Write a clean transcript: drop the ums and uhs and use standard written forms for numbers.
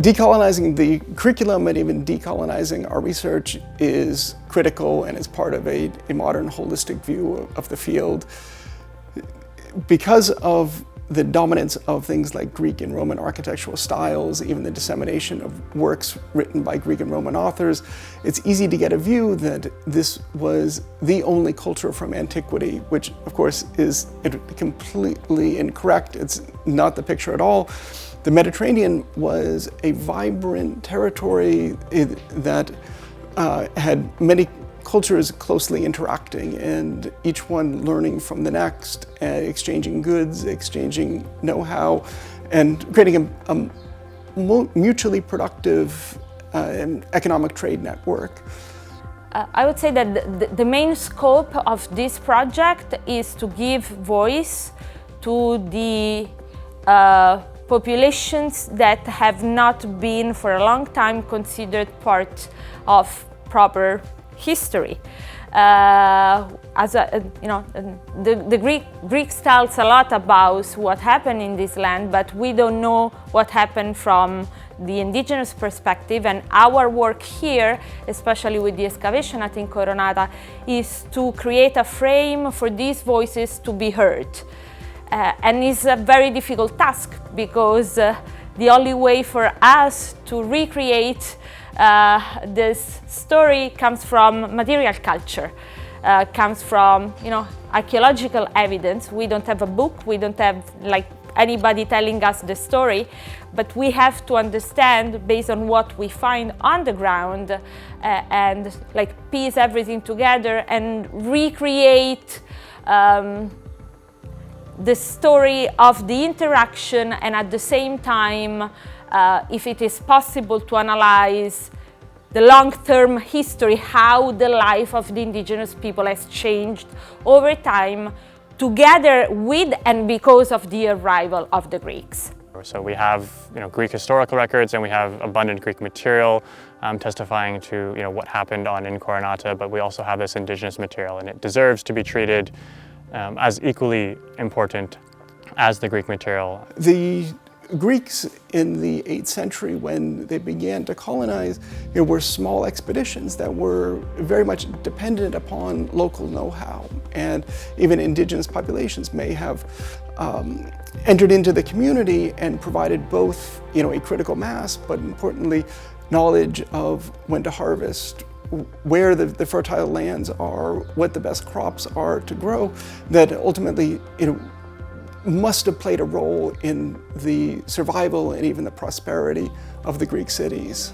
Decolonizing the curriculum and even decolonizing our research is critical and is part of a modern holistic view of the field. Because of the dominance of things like Greek and Roman architectural styles, even the dissemination of works written by Greek and Roman authors, it's easy to get a view that this was the only culture from antiquity, which of course is completely incorrect. It's not the picture at all. The Mediterranean was a vibrant territory that had many cultures closely interacting and each one learning from the next, exchanging goods, exchanging know-how, and creating a mutually productive economic trade network. I would say that the main scope of this project is to give voice to the populations that have not been for a long time considered part of proper history. The Greeks tells a lot about what happened in this land, but we don't know what happened from the indigenous perspective, and our work here, especially with the excavation at Incoronata, is to create a frame for these voices to be heard. And it's a very difficult task because the only way for us to recreate this story comes from material culture, comes from archaeological evidence. We don't have a book, we don't have anybody telling us the story, but we have to understand based on what we find on the ground and piece everything together and recreate the story of the interaction, and at the same time, if it is possible, to analyze the long-term history, how the life of the indigenous people has changed over time, together with and because of the arrival of the Greeks. So we have Greek historical records, and we have abundant Greek material testifying to what happened on Incoronata, but we also have this indigenous material, and it deserves to be treated as equally important as the Greek material. The Greeks in the 8th century, when they began to colonize, were small expeditions that were very much dependent upon local know-how, and even indigenous populations may have entered into the community and provided both a critical mass, but importantly knowledge of when to harvest, where the fertile lands are, what the best crops are to grow, that ultimately must have played a role in the survival and even the prosperity of the Greek cities.